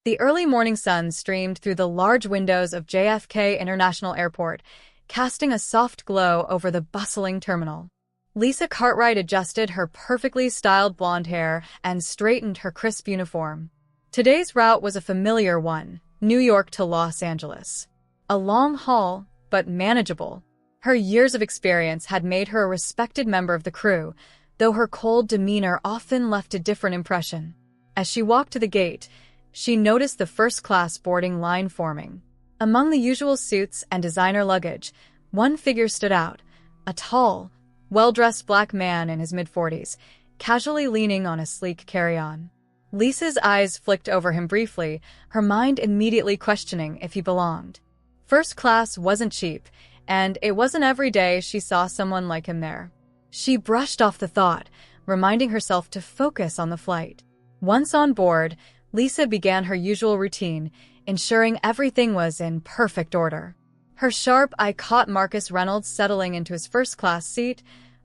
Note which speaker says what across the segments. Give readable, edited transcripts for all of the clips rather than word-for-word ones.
Speaker 1: The early morning sun streamed through the large windows of JFK International Airport, casting a soft glow over the bustling terminal. Lisa Cartwright adjusted her perfectly styled blonde hair and straightened her crisp uniform. Today's route was a familiar one, New York to Los Angeles. A long haul, but manageable. Her years of experience had made her a respected member of the crew, though her cold demeanor often left a different impression. As she walked to the gate, she noticed the first-class boarding line forming. Among the usual suits and designer luggage, one figure stood out, a tall, well-dressed black man in his mid-40s, casually leaning on a sleek carry-on. Lisa's eyes flicked over him briefly, her mind immediately questioning if he belonged. First class wasn't cheap, and it wasn't every day she saw someone like him there. She brushed off the thought, reminding herself to focus on the flight. Once on board, Lisa began her usual routine, ensuring everything was in perfect order. Her sharp eye caught Marcus Reynolds settling into his first-class seat,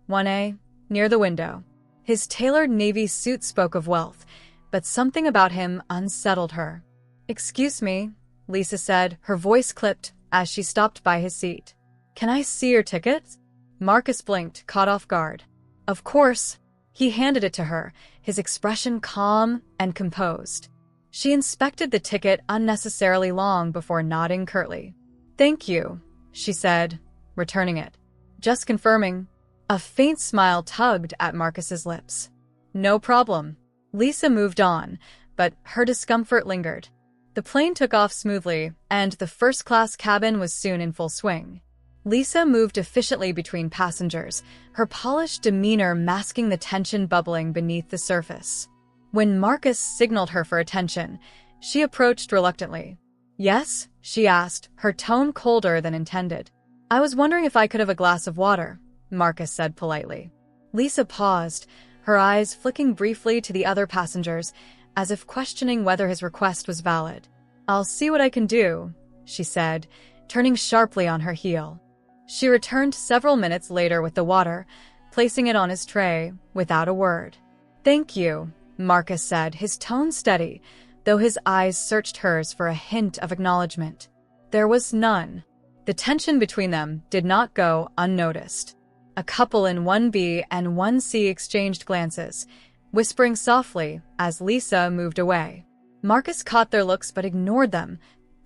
Speaker 1: 1A, near the window. His tailored navy suit spoke of wealth, but something about him unsettled her. "Excuse me," Lisa said, her voice clipped as she stopped by his seat. "Can I see your ticket?" Marcus blinked, caught off guard. "Of course." He handed it to her, his expression calm and composed. She inspected the ticket unnecessarily long before nodding curtly. "Thank you," she said, returning it. "Just confirming." A faint smile tugged at Marcus's lips. "No problem." Lisa moved on, but her discomfort lingered. The plane took off smoothly, and the first-class cabin was soon in full swing. Lisa moved efficiently between passengers, her polished demeanor masking the tension bubbling beneath the surface. When Marcus signaled her for attention, she approached reluctantly. "Yes?" she asked, her tone colder than intended. "I was wondering if I could have a glass of water," Marcus said politely. Lisa paused, her eyes flicking briefly to the other passengers, as if questioning whether his request was valid. "I'll see what I can do," she said, turning sharply on her heel. She returned several minutes later with the water, placing it on his tray without a word. "Thank you," Marcus said, his tone steady, though his eyes searched hers for a hint of acknowledgement. There was none. The tension between them did not go unnoticed. A couple in 1B and 1C exchanged glances, whispering softly as Lisa moved away. Marcus caught their looks but ignored them,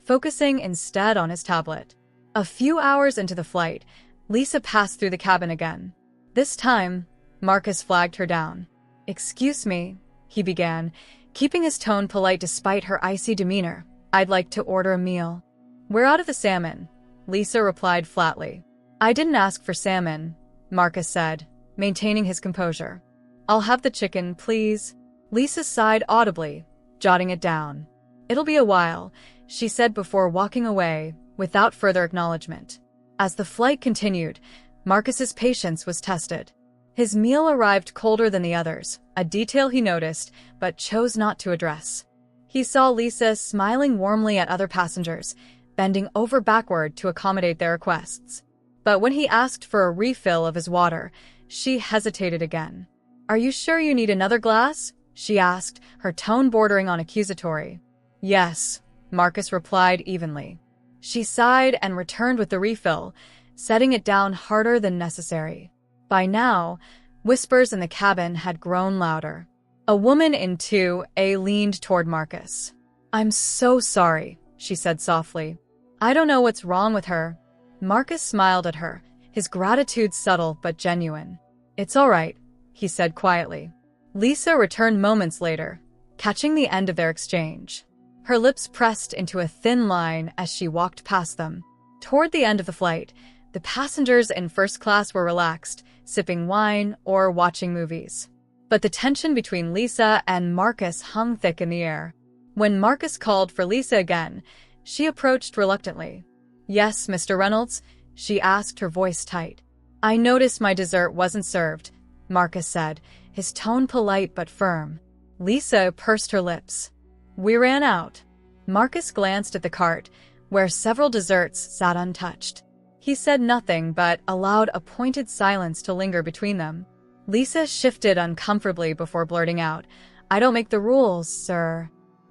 Speaker 1: focusing instead on his tablet. A few hours into the flight, Lisa passed through the cabin again. This time, Marcus flagged her down. "Excuse me," he began, keeping his tone polite despite her icy demeanor. "I'd like to order a meal." "We're out of the salmon," Lisa replied flatly. "I didn't ask for salmon," Marcus said, maintaining his composure. "I'll have the chicken, please." Lisa sighed audibly, jotting it down. "It'll be a while," she said before walking away, without further acknowledgement. As the flight continued, Marcus's patience was tested. His meal arrived colder than the others, a detail he noticed but chose not to address. He saw Lisa smiling warmly at other passengers, bending over backward to accommodate their requests. But when he asked for a refill of his water, she hesitated again. "Are you sure you need another glass?" she asked, her tone bordering on accusatory. "Yes," Marcus replied evenly. She sighed and returned with the refill, setting it down harder than necessary. By now, whispers in the cabin had grown louder. A woman in 2A leaned toward Marcus. "I'm so sorry," she said softly. "I don't know what's wrong with her." Marcus smiled at her, his gratitude subtle but genuine. "It's all right," he said quietly. Lisa returned moments later, catching the end of their exchange. Her lips pressed into a thin line as she walked past them. Toward the end of the flight, the passengers in first class were relaxed, sipping wine or watching movies. But the tension between Lisa and Marcus hung thick in the air. When Marcus called for Lisa again, she approached reluctantly. "Yes, Mr. Reynolds?" she asked, her voice tight. "I noticed my dessert wasn't served," Marcus said, his tone polite but firm. Lisa pursed her lips. "We ran out." Marcus glanced at the cart, where several desserts sat untouched. He said nothing but allowed a pointed silence to linger between them. Lisa shifted uncomfortably before blurting out, "I don't make the rules, sir."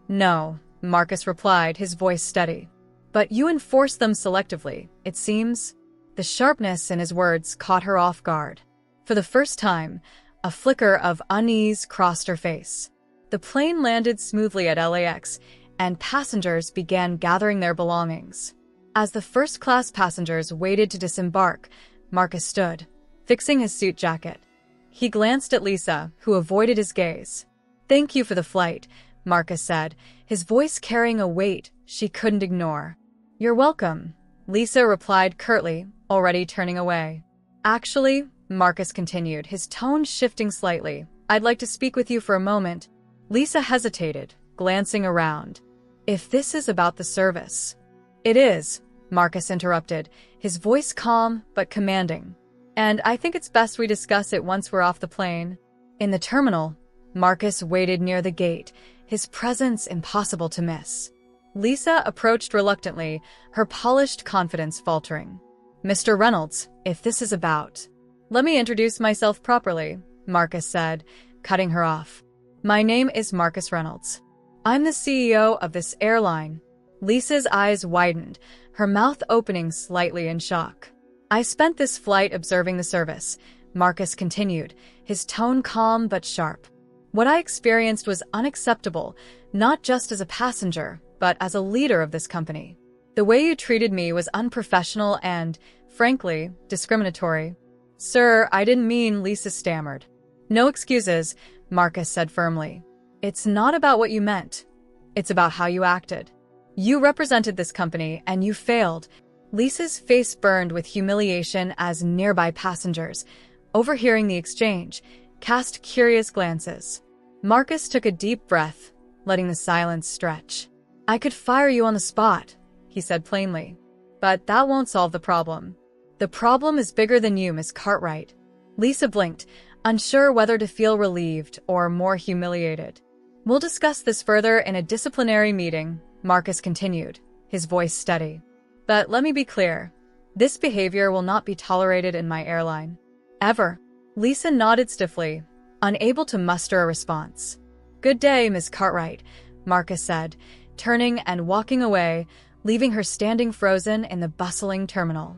Speaker 1: "No," Marcus replied, his voice steady. But you enforce them selectively, it seems. The sharpness in his words caught her off guard. For the first time, a flicker of unease crossed her face. The plane landed smoothly at LAX, and passengers began gathering their belongings. As the first-class passengers waited to disembark, Marcus stood, fixing his suit jacket. He glanced at Lisa, who avoided his gaze. "Thank you for the flight," Marcus said, his voice carrying a weight she couldn't ignore. "You're welcome," Lisa replied curtly, already turning away. "Actually," Marcus continued, his tone shifting slightly, "I'd like to speak with you for a moment." Lisa hesitated, glancing around. "If this is about the service." "It is," Marcus interrupted, his voice calm but commanding. "And I think it's best we discuss it once we're off the plane." In the terminal, Marcus waited near the gate, his presence impossible to miss. Lisa approached reluctantly, her polished confidence faltering. "Mr. Reynolds, if this is about—" "Let me introduce myself properly," Marcus said, cutting her off. "My name is Marcus Reynolds. I'm the CEO of this airline." Lisa's eyes widened, her mouth opening slightly in shock. "I spent this flight observing the service," Marcus continued, his tone calm but sharp. "What I experienced was unacceptable, not just as a passenger, but as a leader of this company. The way you treated me was unprofessional and, frankly, discriminatory." "Sir, I didn't mean," Lisa stammered. "No excuses," Marcus said firmly. "It's not about what you meant. It's about how you acted. You represented this company, and you failed." Lisa's face burned with humiliation as nearby passengers, overhearing the exchange, cast curious glances. Marcus took a deep breath, letting the silence stretch. "I could fire you on the spot," he said plainly. "But that won't solve the problem. The problem is bigger than you, Miss Cartwright." Lisa blinked, unsure whether to feel relieved or more humiliated. "We'll discuss this further in a disciplinary meeting," Marcus continued, his voice steady. "But let me be clear. This behavior will not be tolerated in my airline. Ever." Lisa nodded stiffly, unable to muster a response. "Good day, Miss Cartwright," Marcus said, turning and walking away, leaving her standing frozen in the bustling terminal.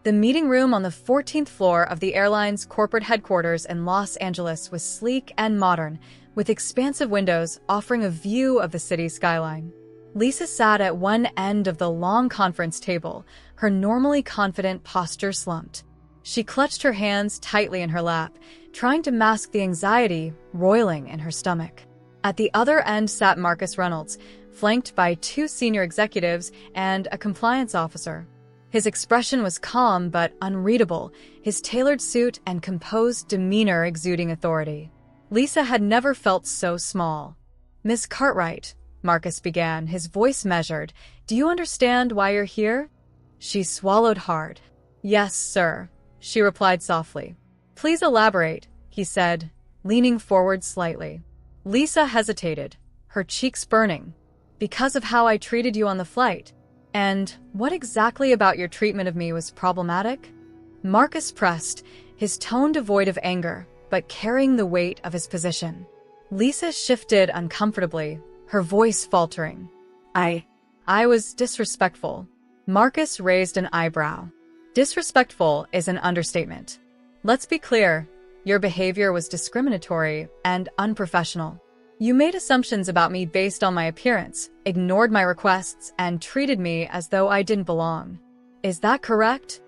Speaker 1: The meeting room on the 14th floor of the airline's corporate headquarters in Los Angeles was sleek and modern, with expansive windows offering a view of the city's skyline. Lisa sat at one end of the long conference table, her normally confident posture slumped. She clutched her hands tightly in her lap, trying to mask the anxiety roiling in her stomach. At the other end sat Marcus Reynolds, flanked by two senior executives and a compliance officer. His expression was calm but unreadable, his tailored suit and composed demeanor exuding authority. Lisa had never felt so small. "Miss Cartwright," Marcus began, his voice measured, "do you understand why you're here?" She swallowed hard. "Yes, sir," she replied softly. "Please elaborate," he said, leaning forward slightly. Lisa hesitated, her cheeks burning. "Because of how I treated you on the flight. And what exactly about your treatment of me was problematic?" Marcus pressed, his tone devoid of anger, but carrying the weight of his position. Lisa shifted uncomfortably, her voice faltering. I was disrespectful." Marcus raised an eyebrow. "Disrespectful is an understatement. Let's be clear, your behavior was discriminatory and unprofessional. You made assumptions about me based on my appearance, ignored my requests, and treated me as though I didn't belong. Is that correct?"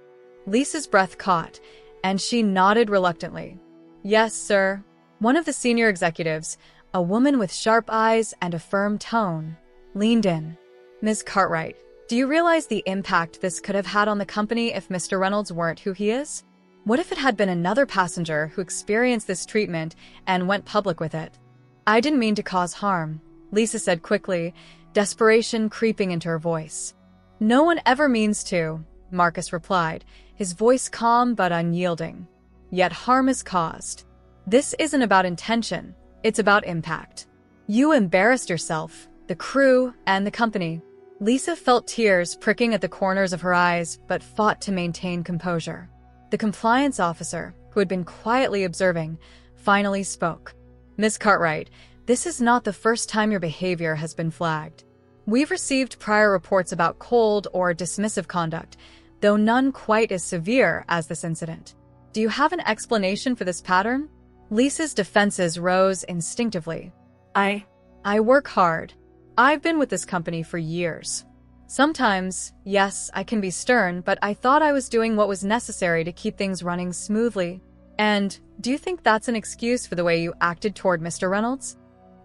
Speaker 1: Lisa's breath caught, and she nodded reluctantly. "Yes, sir." One of the senior executives, a woman with sharp eyes and a firm tone, leaned in. "Ms. Cartwright, do you realize the impact this could have had on the company if Mr. Reynolds weren't who he is? What if it had been another passenger who experienced this treatment and went public with it?" "I didn't mean to cause harm," Lisa said quickly, desperation creeping into her voice. "No one ever means to," Marcus replied, his voice calm but unyielding. "Yet harm is caused. This isn't about intention, it's about impact. You embarrassed yourself, the crew, and the company." Lisa felt tears pricking at the corners of her eyes but fought to maintain composure. The compliance officer, who had been quietly observing, finally spoke. "Miss Cartwright, this is not the first time your behavior has been flagged. We've received prior reports about cold or dismissive conduct, though none quite as severe as this incident. Do you have an explanation for this pattern? Lisa's defenses rose instinctively. I work hard. I've been with this company for years. Sometimes, yes, I can be stern, but I thought I was doing what was necessary to keep things running smoothly. And do you think that's an excuse for the way you acted toward Mr. Reynolds?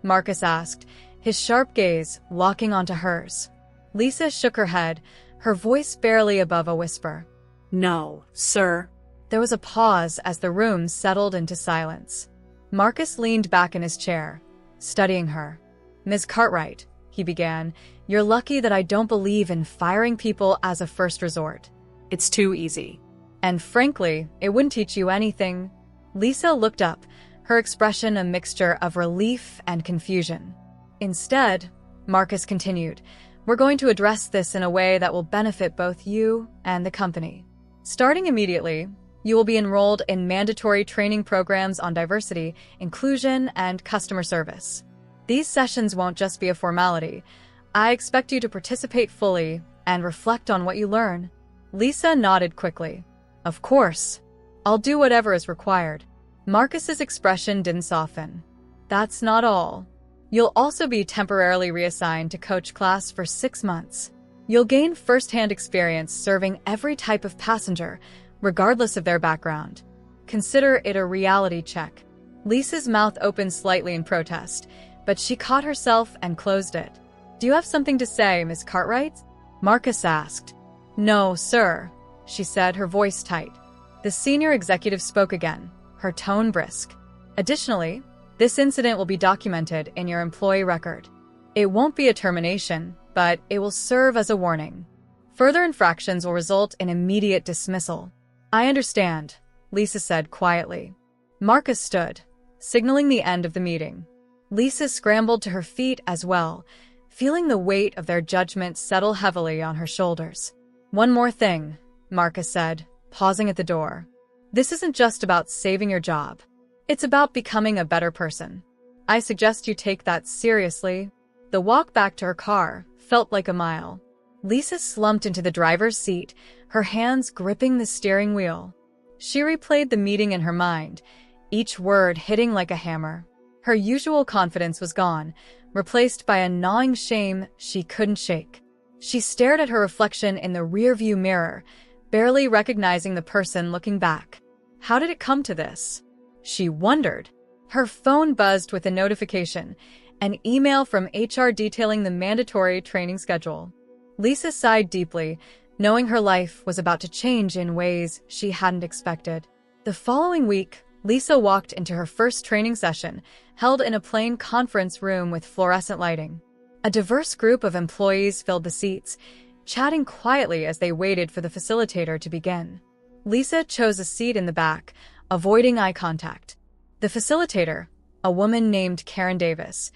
Speaker 1: Marcus asked, his sharp gaze locking onto hers. Lisa shook her head, her voice barely above a whisper.
Speaker 2: No, sir.
Speaker 1: There was a pause as the room settled into silence. Marcus leaned back in his chair, studying her. Ms. Cartwright, he began, you're lucky that I don't believe in firing people as a first resort.
Speaker 2: It's too easy.
Speaker 1: And frankly, it wouldn't teach you anything. Lisa looked up, her expression a mixture of relief and confusion. Instead, Marcus continued, we're going to address this in a way that will benefit both you and the company. Starting immediately, you will be enrolled in mandatory training programs on diversity, inclusion, and customer service. These sessions won't just be a formality. I expect you to participate fully and reflect on what you learn. Lisa nodded quickly. Of course. I'll do whatever is required. Marcus's expression didn't soften. That's not all. You'll also be temporarily reassigned to coach class for 6 months. You'll gain first-hand experience serving every type of passenger, regardless of their background. Consider it a reality check. Lisa's mouth opened slightly in protest, but she caught herself and closed it. Do you have something to say, Miss Cartwright? Marcus asked. No, sir, she said, her voice tight. The senior executive spoke again, her tone brisk. Additionally, this incident will be documented in your employee record. It won't be a termination, but it will serve as a warning. Further infractions will result in immediate dismissal. I understand, Lisa said quietly. Marcus stood, signaling the end of the meeting. Lisa scrambled to her feet as well, feeling the weight of their judgment settle heavily on her shoulders. One more thing, Marcus said, pausing at the door. This isn't just about saving your job. It's about becoming a better person. I suggest you take that seriously. The walk back to her car felt like a mile. Lisa slumped into the driver's seat, her hands gripping the steering wheel. She replayed the meeting in her mind, each word hitting like a hammer. Her usual confidence was gone, replaced by a gnawing shame she couldn't shake. She stared at her reflection in the rearview mirror, barely recognizing the person looking back. How did it come to this? She wondered. Her phone buzzed with a notification, an email from HR detailing the mandatory training schedule. Lisa sighed deeply, knowing her life was about to change in ways she hadn't expected. The following week, Lisa walked into her first training session, held in a plain conference room with fluorescent lighting. A diverse group of employees filled the seats, chatting quietly as they waited for the facilitator to begin. Lisa chose a seat in the back, avoiding eye contact. The facilitator, a woman named Karen Davis,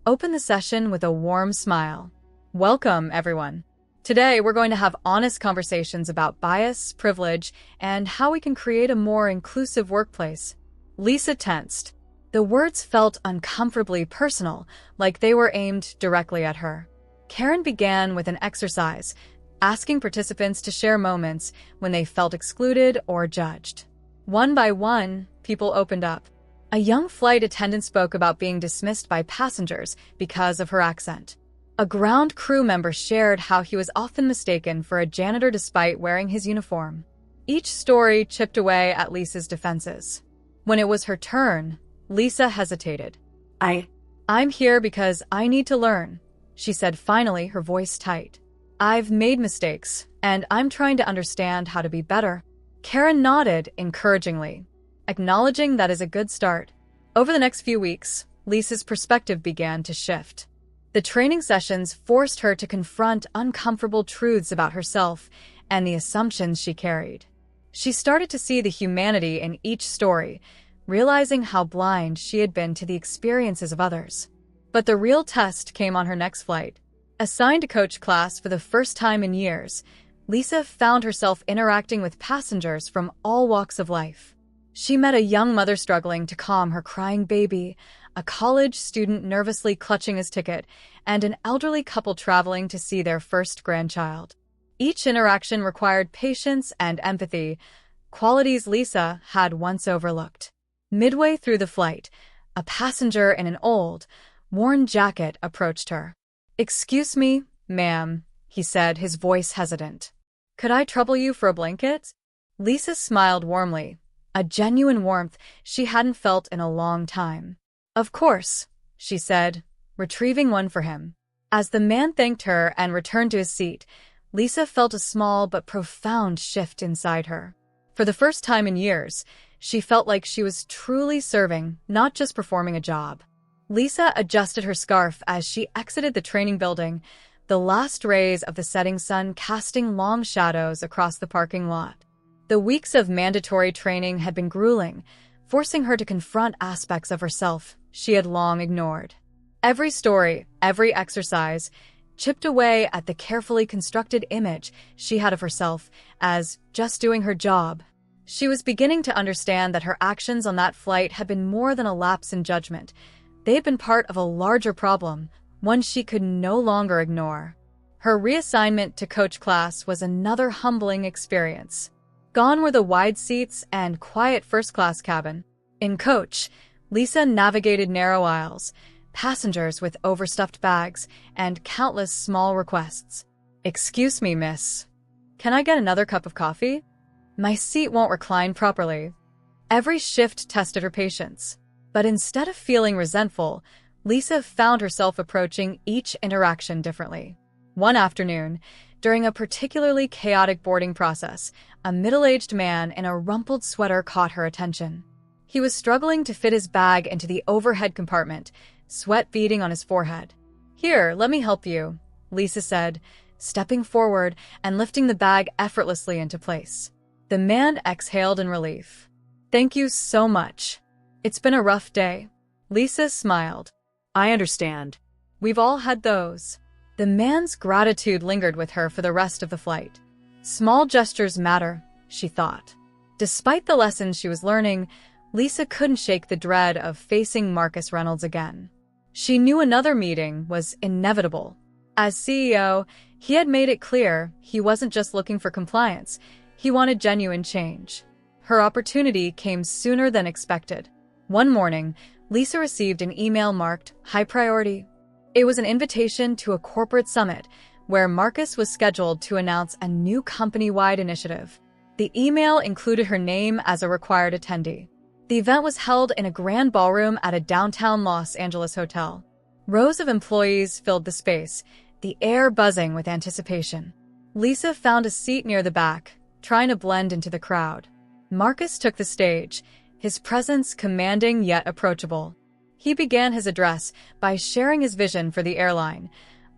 Speaker 1: opened the session with a warm smile. Welcome, everyone. Today, we're going to have honest conversations about bias, privilege, and how we can create a more inclusive workplace. Lisa tensed. The words felt uncomfortably personal, like they were aimed directly at her. Karen began with an exercise, asking participants to share moments when they felt excluded or judged. One by one, people opened up. A young flight attendant spoke about being dismissed by passengers because of her accent. A ground crew member shared how he was often mistaken for a janitor despite wearing his uniform. Each story chipped away at Lisa's defenses. When it was her turn, Lisa hesitated. I'm here because I need to learn, she said finally, her voice tight. I've made mistakes, and I'm trying to understand how to be better. Karen nodded encouragingly, acknowledging that is a good start. Over the next few weeks, Lisa's perspective began to shift. The training sessions forced her to confront uncomfortable truths about herself and the assumptions she carried. She started to see the humanity in each story, realizing how blind she had been to the experiences of others. But the real test came on her next flight. Assigned to coach class for the first time in years, Lisa found herself interacting with passengers from all walks of life. She met a young mother struggling to calm her crying baby, a college student nervously clutching his ticket, and an elderly couple traveling to see their first grandchild. Each interaction required patience and empathy, qualities Lisa had once overlooked. Midway through the flight, a passenger in an old, worn jacket approached her. "Excuse me, ma'am," he said, his voice hesitant. "Could I trouble you for a blanket?" Lisa smiled warmly, a genuine warmth she hadn't felt in a long time. "Of course," she said, retrieving one for him. As the man thanked her and returned to his seat, Lisa felt a small but profound shift inside her. For the first time in years, she felt like she was truly serving, not just performing a job. Lisa adjusted her scarf as she exited the training building, the last rays of the setting sun casting long shadows across the parking lot. The weeks of mandatory training had been grueling, forcing her to confront aspects of herself she had long ignored. Every story, every exercise, chipped away at the carefully constructed image she had of herself as just doing her job. She was beginning to understand that her actions on that flight had been more than a lapse in judgment. They had been part of a larger problem, one she could no longer ignore. Her reassignment to coach class was another humbling experience. Gone were the wide seats and quiet first-class cabin. In coach, Lisa navigated narrow aisles, passengers with overstuffed bags, and countless small requests. "Excuse me, miss. Can I get another cup of coffee? My seat won't recline properly." Every shift tested her patience. But instead of feeling resentful, Lisa found herself approaching each interaction differently. One afternoon, during a particularly chaotic boarding process, a middle-aged man in a rumpled sweater caught her attention. He was struggling to fit his bag into the overhead compartment, sweat beading on his forehead. "Here, let me help you," Lisa said, stepping forward and lifting the bag effortlessly into place. The man exhaled in relief. "Thank you so much. It's been a rough day." Lisa smiled.
Speaker 2: I understand.
Speaker 1: "We've all had those." The man's gratitude lingered with her for the rest of the flight. Small gestures matter, she thought. Despite the lessons she was learning, Lisa couldn't shake the dread of facing Marcus Reynolds again. She knew another meeting was inevitable. As CEO, he had made it clear he wasn't just looking for compliance, he wanted genuine change. Her opportunity came sooner than expected. One morning, Lisa received an email marked High Priority. It was an invitation to a corporate summit where Marcus was scheduled to announce a new company-wide initiative. The email included her name as a required attendee. The event was held in a grand ballroom at a downtown Los Angeles hotel. Rows of employees filled the space, the air buzzing with anticipation. Lisa found a seat near the back, trying to blend into the crowd. Marcus took the stage, his presence commanding yet approachable. He began his address by sharing his vision for the airline,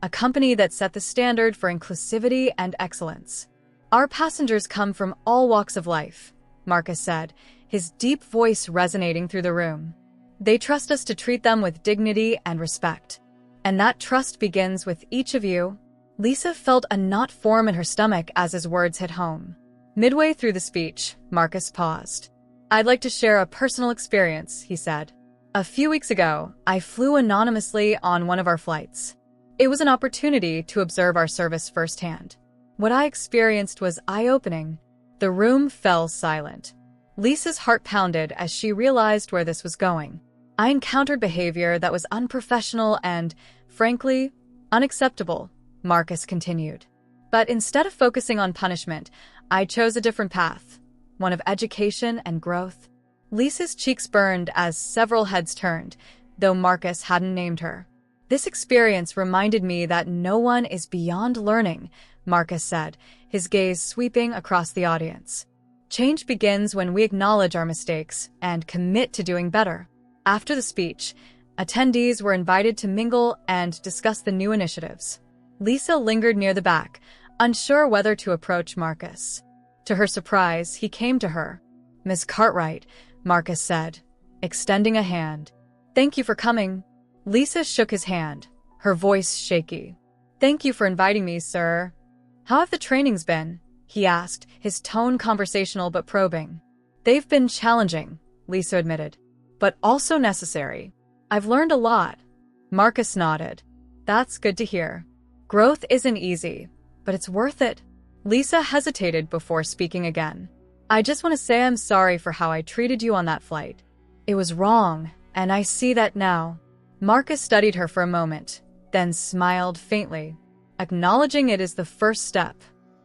Speaker 1: a company that set the standard for inclusivity and excellence. "Our passengers come from all walks of life," Marcus said, his deep voice resonating through the room. "They trust us to treat them with dignity and respect. And that trust begins with each of you." Lisa felt a knot form in her stomach as his words hit home. Midway through the speech, Marcus paused. "I'd like to share a personal experience," he said. "A few weeks ago, I flew anonymously on one of our flights. It was an opportunity to observe our service firsthand. What I experienced was eye-opening." The room fell silent. Lisa's heart pounded as she realized where this was going. "I encountered behavior that was unprofessional and, frankly, unacceptable," Marcus continued. "But instead of focusing on punishment, I chose a different path, one of education and growth." Lisa's cheeks burned as several heads turned, though Marcus hadn't named her. "This experience reminded me that no one is beyond learning," Marcus said, his gaze sweeping across the audience. "Change begins when we acknowledge our mistakes and commit to doing better." After the speech, attendees were invited to mingle and discuss the new initiatives. Lisa lingered near the back, unsure whether to approach Marcus. To her surprise, he came to her. "Miss Cartwright," Marcus said, extending a hand. "Thank you for coming." Lisa shook his hand, her voice shaky. "Thank you for inviting me, sir." "How have the trainings been?" he asked, his tone conversational but probing. "They've been challenging," Lisa admitted, "but also necessary. I've learned a lot." Marcus nodded. That's good to hear. Growth isn't easy, but it's worth it. Lisa hesitated before speaking again. I just want to say I'm sorry for how I treated you on that flight. It was wrong, and I see that now. Marcus studied her for a moment, then smiled faintly. Acknowledging it is the first step.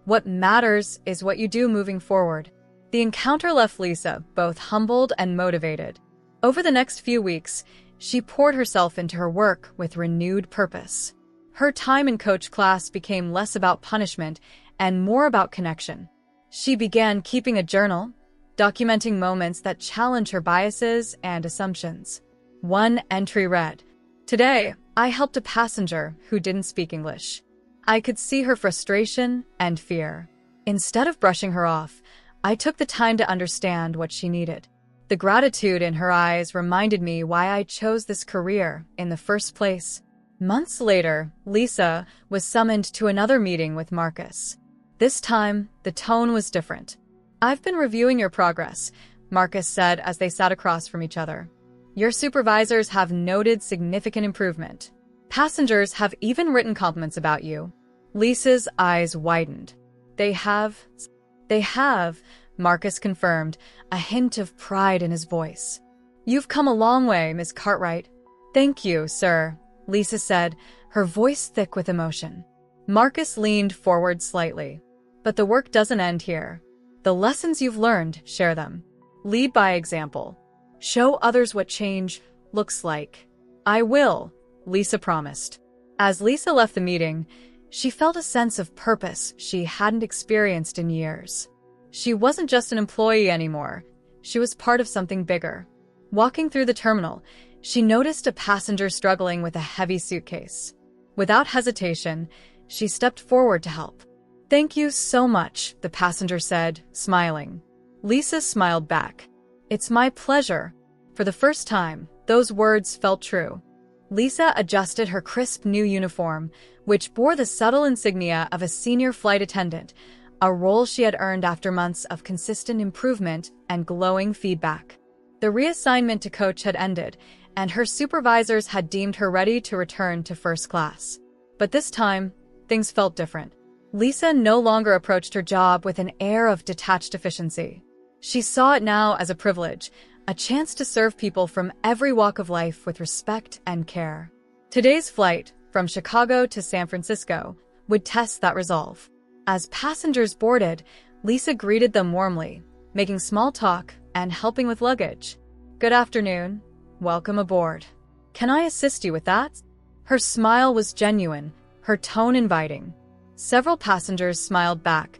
Speaker 1: What matters is what you do moving forward. The encounter left Lisa both humbled and motivated. Over the next few weeks, she poured herself into her work with renewed purpose. Her time in coach class became less about punishment and more about connection. She began keeping a journal, documenting moments that challenge her biases and assumptions. One entry read, "Today, I helped a passenger who didn't speak English. I could see her frustration and fear. Instead of brushing her off, I took the time to understand what she needed. The gratitude in her eyes reminded me why I chose this career in the first place." Months later, Lisa was summoned to another meeting with Marcus. This time, the tone was different. "I've been reviewing your progress," Marcus said as they sat across from each other. "Your supervisors have noted significant improvement. Passengers have even written compliments about you." Lisa's eyes widened. They have, Marcus confirmed, a hint of pride in his voice. "You've come a long way, Miss Cartwright." "Thank you, sir," Lisa said, her voice thick with emotion. Marcus leaned forward slightly. "But the work doesn't end here. The lessons you've learned, share them. Lead by example. Show others what change looks like." "I will," Lisa promised. As Lisa left the meeting, she felt a sense of purpose she hadn't experienced in years. She wasn't just an employee anymore. She was part of something bigger. Walking through the terminal, she noticed a passenger struggling with a heavy suitcase. Without hesitation, she stepped forward to help. "Thank you so much," the passenger said, smiling. Lisa smiled back. "It's my pleasure." For the first time, those words felt true. Lisa adjusted her crisp new uniform, which bore the subtle insignia of a senior flight attendant, a role she had earned after months of consistent improvement and glowing feedback. The reassignment to coach had ended, and her supervisors had deemed her ready to return to first class. But this time, things felt different. Lisa no longer approached her job with an air of detached efficiency. She saw it now as a privilege, a chance to serve people from every walk of life with respect and care. Today's flight, from Chicago to San Francisco, would test that resolve. As passengers boarded, Lisa greeted them warmly, making small talk and helping with luggage. "Good afternoon. Welcome aboard. Can I assist you with that?" Her smile was genuine, her tone inviting. Several passengers smiled back,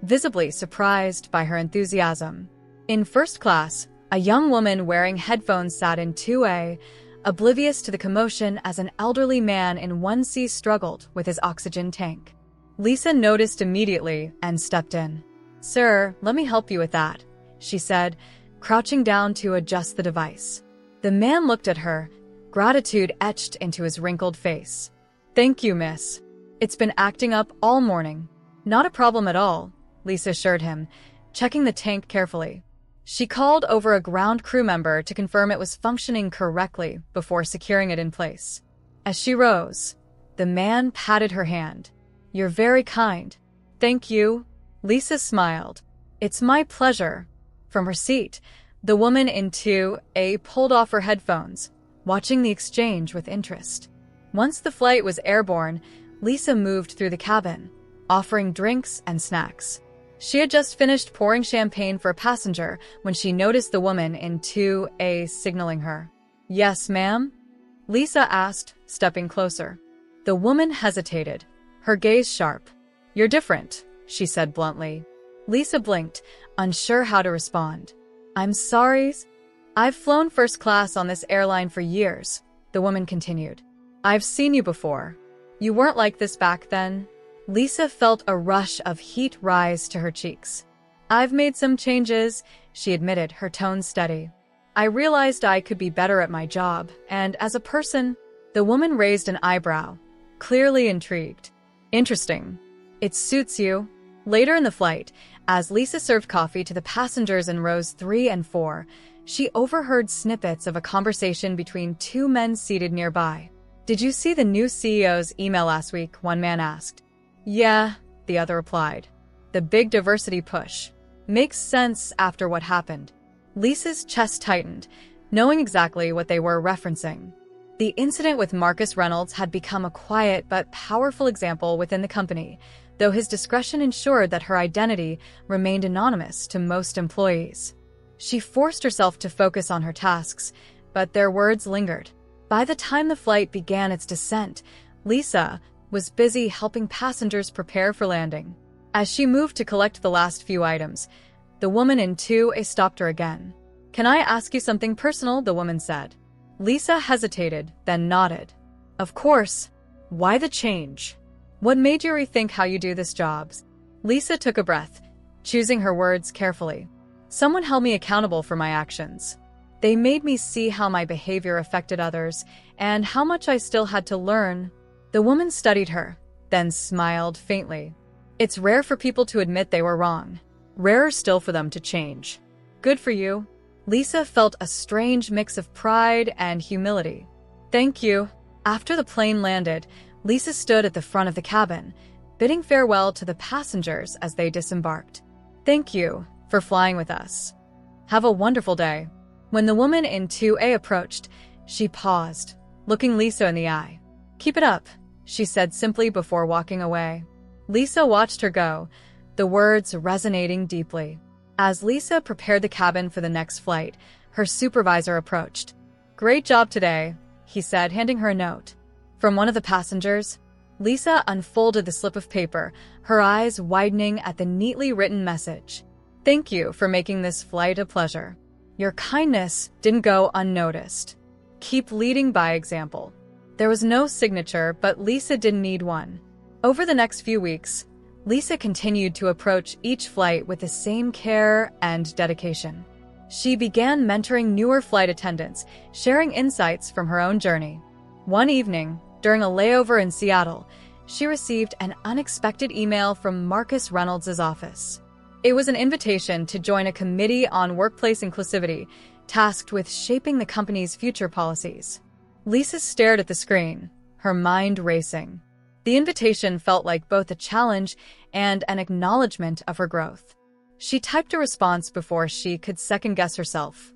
Speaker 1: visibly surprised by her enthusiasm. In first class, a young woman wearing headphones sat in 2A, oblivious to the commotion as an elderly man in 1C struggled with his oxygen tank. Lisa noticed immediately and stepped in. "Sir, let me help you with that," she said, crouching down to adjust the device. The man looked at her, gratitude etched into his wrinkled face. "Thank you, miss. It's been acting up all morning." "Not a problem at all," Lisa assured him, checking the tank carefully. She called over a ground crew member to confirm it was functioning correctly before securing it in place. As she rose, the man patted her hand. "You're very kind." "Thank you." Lisa smiled. "It's my pleasure." From her seat, the woman in 2A pulled off her headphones, watching the exchange with interest. Once the flight was airborne, Lisa moved through the cabin, offering drinks and snacks. She had just finished pouring champagne for a passenger when she noticed the woman in 2A signaling her. "Yes, ma'am?" Lisa asked, stepping closer. The woman hesitated, her gaze sharp. "You're different," she said bluntly. Lisa blinked, unsure how to respond. "I'm sorry. I've flown first class on this airline for years," the woman continued. "I've seen you before. You weren't like this back then." Lisa felt a rush of heat rise to her cheeks. "I've made some changes," she admitted, her tone steady. "I realized I could be better at my job, and as a person..." The woman raised an eyebrow, clearly intrigued. "Interesting. It suits you." Later in the flight, as Lisa served coffee to the passengers in rows 3 and 4, she overheard snippets of a conversation between two men seated nearby. "Did you see the new CEO's email last week?" one man asked. "Yeah," the other replied. "The big diversity push. Makes sense after what happened." Lisa's chest tightened, knowing exactly what they were referencing. The incident with Marcus Reynolds had become a quiet but powerful example within the company, though his discretion ensured that her identity remained anonymous to most employees. She forced herself to focus on her tasks, but their words lingered. By the time the flight began its descent, Lisa was busy helping passengers prepare for landing. As she moved to collect the last few items, the woman in 2A stopped her again. "Can I ask you something personal?" the woman said. Lisa hesitated, then nodded. "Of course. Why the change? What made you rethink how you do this job?" Lisa took a breath, choosing her words carefully. "Someone held me accountable for my actions. They made me see how my behavior affected others and how much I still had to learn." The woman studied her, then smiled faintly. "It's rare for people to admit they were wrong. Rarer still for them to change. Good for you." Lisa felt a strange mix of pride and humility. "Thank you." After the plane landed, Lisa stood at the front of the cabin, bidding farewell to the passengers as they disembarked. "Thank you for flying with us. Have a wonderful day." When the woman in 2A approached, she paused, looking Lisa in the eye. "Keep it up," she said simply before walking away. Lisa watched her go, the words resonating deeply. As Lisa prepared the cabin for the next flight, her supervisor approached. "Great job today," he said, handing her a note. From one of the passengers, Lisa unfolded the slip of paper, her eyes widening at the neatly written message. "Thank you for making this flight a pleasure. Your kindness didn't go unnoticed. Keep leading by example." There was no signature, but Lisa didn't need one. Over the next few weeks, Lisa continued to approach each flight with the same care and dedication. She began mentoring newer flight attendants, sharing insights from her own journey. One evening, during a layover in Seattle, she received an unexpected email from Marcus Reynolds' office. It was an invitation to join a committee on workplace inclusivity, tasked with shaping the company's future policies. Lisa stared at the screen, her mind racing. The invitation felt like both a challenge and an acknowledgement of her growth. She typed a response before she could second-guess herself.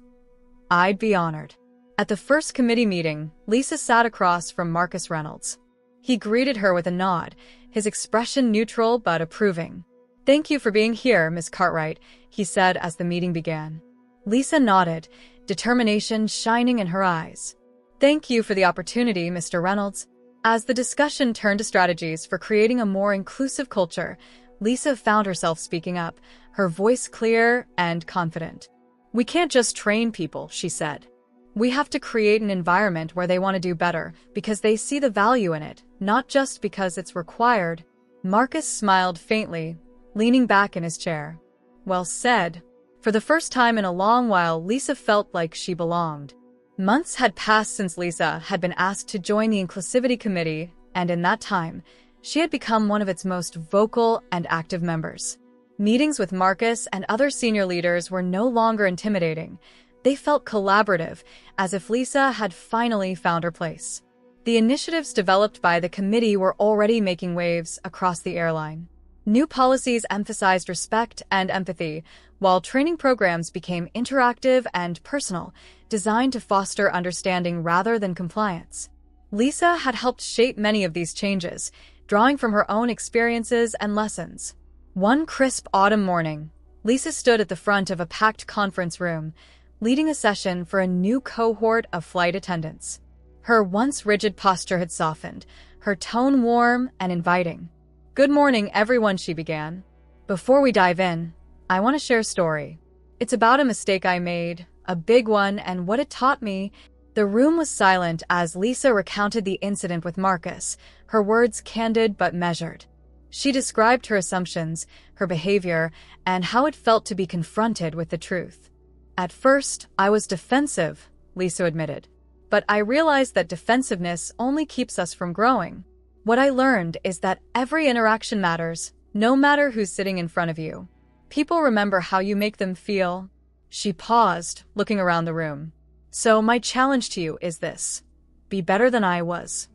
Speaker 1: "I'd be honored." At the first committee meeting, Lisa sat across from Marcus Reynolds. He greeted her with a nod, his expression neutral but approving. "Thank you for being here, Miss Cartwright," he said as the meeting began. Lisa nodded, determination shining in her eyes. "Thank you for the opportunity, Mr. Reynolds." As the discussion turned to strategies for creating a more inclusive culture, Lisa found herself speaking up, her voice clear and confident. "We can't just train people," she said. "We have to create an environment where they want to do better because they see the value in it, not just because it's required." Marcus smiled faintly, leaning back in his chair. "Well said." For the first time in a long while, Lisa felt like she belonged. Months had passed since Lisa had been asked to join the Inclusivity Committee, and in that time, she had become one of its most vocal and active members. Meetings with Marcus and other senior leaders were no longer intimidating. They felt collaborative, as if Lisa had finally found her place. The initiatives developed by the committee were already making waves across the airline. New policies emphasized respect and empathy, while training programs became interactive and personal, designed to foster understanding rather than compliance. Lisa had helped shape many of these changes, drawing from her own experiences and lessons. One crisp autumn morning, Lisa stood at the front of a packed conference room, leading a session for a new cohort of flight attendants. Her once rigid posture had softened, her tone warm and inviting. "Good morning, everyone," she began. "Before we dive in, I want to share a story. It's about a mistake I made, a big one, and what it taught me." The room was silent as Lisa recounted the incident with Marcus, her words candid but measured. She described her assumptions, her behavior, and how it felt to be confronted with the truth. "At first, I was defensive," Lisa admitted. "But I realized that defensiveness only keeps us from growing. What I learned is that every interaction matters, no matter who's sitting in front of you. People remember how you make them feel." She paused, looking around the room. "So my challenge to you is this. Be better than I was.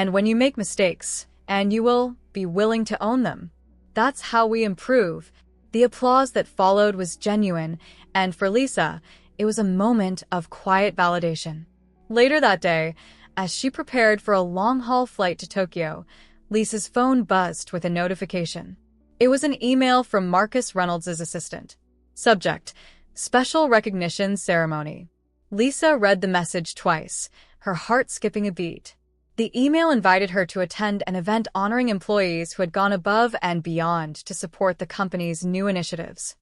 Speaker 1: And when you make mistakes, and you will be willing to own them, that's how we improve. The applause that followed was genuine, and for Lisa, it was a moment of quiet validation. Later that day, as she prepared for a long-haul flight to Tokyo, Lisa's phone buzzed with a notification. It was an email from Marcus Reynolds' assistant. Subject: Special Recognition Ceremony. Lisa read the message twice, her heart skipping a beat. The email invited her to attend an event honoring employees who had gone above and beyond to support the company's new initiatives.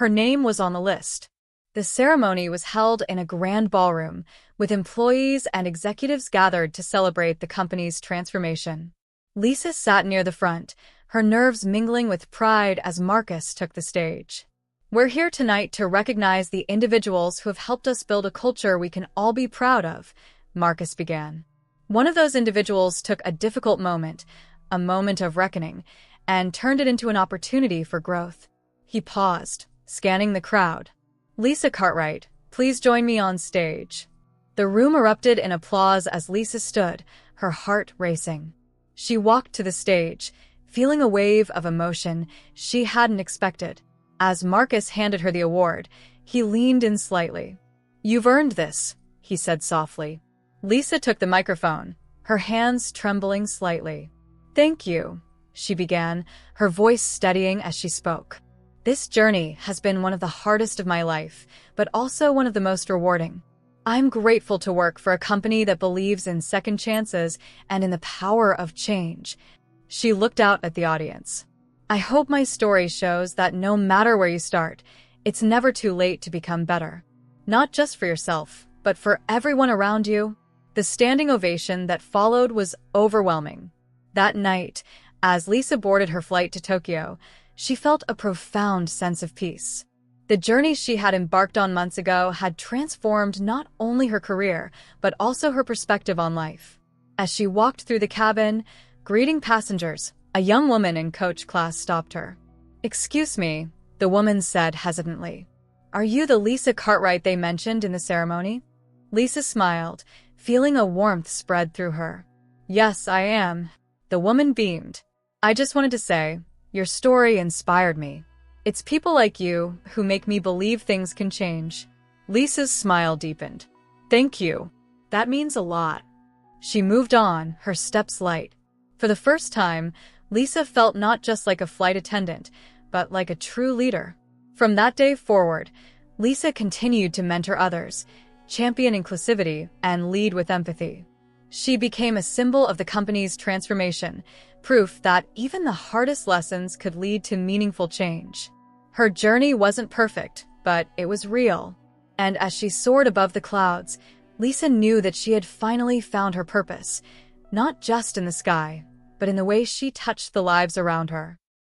Speaker 1: Her name was on the list. The ceremony was held in a grand ballroom, with employees and executives gathered to celebrate the company's transformation. Lisa sat near the front, her nerves mingling with pride as Marcus took the stage. "We're here tonight to recognize the individuals who have helped us build a culture we can all be proud of," Marcus began. One of those individuals took a difficult moment, a moment of reckoning, and turned it into an opportunity for growth. He paused, scanning the crowd. "Lisa Cartwright, please join me on stage." The room erupted in applause as Lisa stood, her heart racing. She walked to the stage, feeling a wave of emotion she hadn't expected. As Marcus handed her the award, he leaned in slightly. "You've earned this," he said softly. Lisa took the microphone, her hands trembling slightly. "Thank you," she began, her voice steadying as she spoke. "This journey has been one of the hardest of my life, but also one of the most rewarding. I'm grateful to work for a company that believes in second chances and in the power of change." She looked out at the audience. "I hope my story shows that no matter where you start, it's never too late to become better. Not just for yourself, but for everyone around you." The standing ovation that followed was overwhelming. That night, as Lisa boarded her flight to Tokyo, she felt a profound sense of peace. The journey she had embarked on months ago had transformed not only her career, but also her perspective on life. As she walked through the cabin, greeting passengers, a young woman in coach class stopped her. "Excuse me," the woman said hesitantly. "Are you the Lisa Cartwright they mentioned in the ceremony?" Lisa smiled, feeling a warmth spread through her. "Yes, I am." The woman beamed. "I just wanted to say, your story inspired me. It's people like you who make me believe things can change." Lisa's smile deepened. "Thank you. That means a lot." She moved on, her steps light. For the first time, Lisa felt not just like a flight attendant, but like a true leader. From that day forward, Lisa continued to mentor others, champion inclusivity, and lead with empathy. She became a symbol of the company's transformation, proof that even the hardest lessons could lead to meaningful change. Her journey wasn't perfect, but it was real. And as she soared above the clouds, Lisa knew that she had finally found her purpose, not just in the sky, but in the way she touched the lives around her.